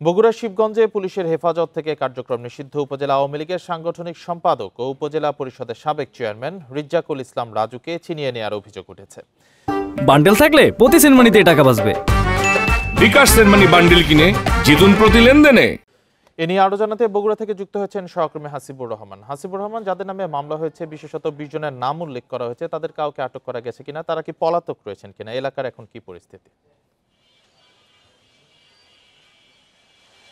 বগুড়া শিবগঞ্জে পুলিশের হেফাজত থেকে কার্যক্রম নিষিদ্ধ উপজেলা আওয়ামী লীগের সাংগঠনিক সম্পাদক ও উপজেলা পরিষদের সাবেক চেয়ারম্যান রিজ্জাকুল ইসলাম রাজুকে ছিনিয়ে নেওয়ার অভিযোগ উঠেছে। বান্ডেল থাকলে প্রতি সেনমানিতে টাকা বাঁচবে। বিকাশ সেনমানি বান্ডেল কিনে জিতুন প্রতি লেনদেনে। এ নিয়ে আরো জানাতে বগুড়া থেকে যুক্ত হয়েছেন সহকর্মী হাসিবুর রহমান। হাসিবুর রহমান, যাদের নামে মামলা হয়েছে বিশেষত 20 জনের নাম উল্লেখ করা হয়েছে, তাদের কাউকে আটক করা গেছে কিনা, তারা কি পলাতক রয়েছেন কিনা, এলাকার এখন কি পরিস্থিতি?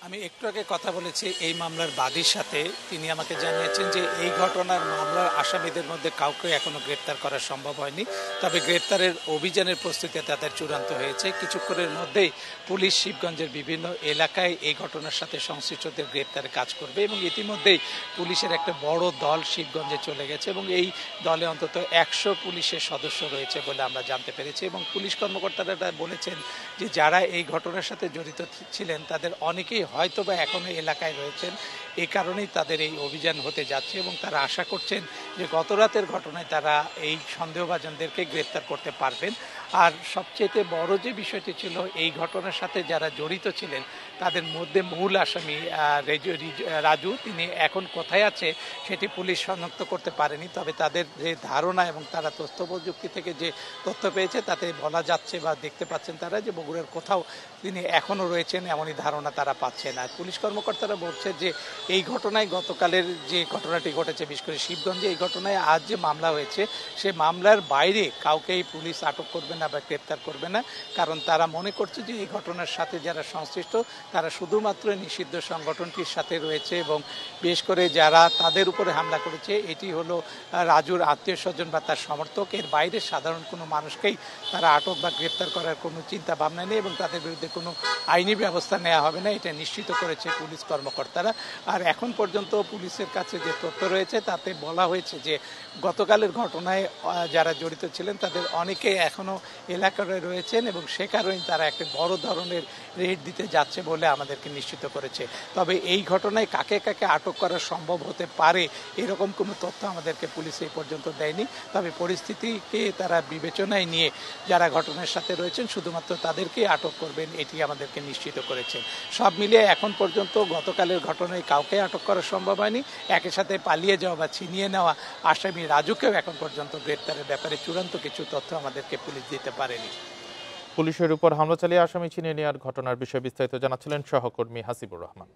আমি একটু আগে কথা বলেছি এই মামলার বাদীর সাথে। তিনি আমাকে জানিয়েছেন যে এই ঘটনার মামলার আসামিদের মধ্যে কাউকে এখনো গ্রেপ্তার করা সম্ভব হয়নি, তবে গ্রেপ্তারের অভিযানের প্রস্তুতি তাদের চূড়ান্ত হয়েছে। কিছুক্ষণের মধ্যেই পুলিশ শিবগঞ্জের বিভিন্ন এলাকায় এই ঘটনার সাথে সংশ্লিষ্টদের গ্রেপ্তারে কাজ করবে এবং ইতিমধ্যেই পুলিশের একটা বড় দল শিবগঞ্জে চলে গেছে এবং এই দলে অন্তত 100 পুলিশের সদস্য রয়েছে বলে আমরা জানতে পেরেছি। এবং পুলিশ কর্মকর্তারা বলেছেন যে যারা এই ঘটনার সাথে জড়িত ছিলেন তাদের অনেকেই হয়তোবা এখনো এলাকায় রয়েছেন, এই কারণেই তাদের এই অভিযান হতে যাচ্ছে এবং তারা আশা করছেন যে গত রাতের ঘটনায় তারা এই সন্দেহভাজনদেরকে গ্রেপ্তার করতে পারবেন। আর সবচেয়ে বড় যে বিষয়টি ছিল, এই ঘটনার সাথে যারা জড়িত ছিলেন তাদের মধ্যে মূল আসামি রাজু, তিনি এখন কোথায় আছে সেটি পুলিশ শনাক্ত করতে পারেনি, তবে তাদের যে ধারণা এবং তারা তথ্য প্রযুক্তি থেকে যে তথ্য পেয়েছে তাতে বলা যাচ্ছে বা দেখতে পাচ্ছেন তারা যে বগুড়ার কোথাও তিনি এখনও রয়েছেন এমনই ধারণা তারা পাচ্ছেন। আর পুলিশ কর্মকর্তারা বলছে যে এই ঘটনায় গতকালের যে ঘটনাটি ঘটেছে বিশেষ করে শিবগঞ্জে, এই ঘটনায় আজ যে মামলা হয়েছে সে মামলার বাইরে কাউকেই পুলিশ আটক করবে না বা গ্রেপ্তার করবে না, কারণ তারা মনে করছে যে এই ঘটনার সাথে যারা সংশ্লিষ্ট তারা শুধুমাত্র নিষিদ্ধ সংগঠনটির সাথে রয়েছে এবং বিশেষ করে যারা তাদের উপরে হামলা করেছে এটি হলো রাজুর আত্মীয় স্বজন বা তার সমর্থক। এর বাইরে সাধারণ কোনো মানুষকেই তারা আটক বা গ্রেপ্তার করার কোনো চিন্তা ভাবনা নেই এবং তাদের বিরুদ্ধে কোনো আইনি ব্যবস্থা নেওয়া হবে না, এটা নিশ্চিত করেছে পুলিশ কর্মকর্তারা। আর এখন পর্যন্ত পুলিশের কাছে যে তথ্য রয়েছে তাতে বলা হয়েছে যে গতকালের ঘটনায় যারা জড়িত ছিলেন তাদের অনেকে এখনও এলাকায় রয়েছেন এবং সে কারণেই তারা একটা বড় ধরনের রেড দিতে যাচ্ছে বলে আমাদেরকে নিশ্চিত করেছে। তবে এই ঘটনায় কাকে কাকে আটক করা সম্ভব হতে পারে এরকম কোনো তথ্য আমাদেরকে পুলিশ এই পর্যন্ত দেয়নি, তবে পরিস্থিতিকে তারা বিবেচনায় নিয়ে যারা ঘটনার সাথে রয়েছেন শুধুমাত্র তাদেরকেই আটক করবেন এটি আমাদেরকে নিশ্চিত করেছেন। সব মিলিয়ে এখন পর্যন্ত গতকালের ঘটনায় কাউকে আটক করা সম্ভব হয়নি, একই সাথে পালিয়ে যাওয়া বা ছিনিয়ে নেওয়া আসামি রাজুকেও এখন পর্যন্ত গ্রেপ্তারের ব্যাপারে চূড়ান্ত কিছু তথ্য আমাদেরকে পুলিশ দিতে পারেনি। পুলিশের উপর হামলা চালিয়ে আসামি ছিনিয়ে নেওয়ার ঘটনার বিষয়ে বিস্তারিত জানাচ্ছিলেন সহকর্মী হাসিবুর রহমান।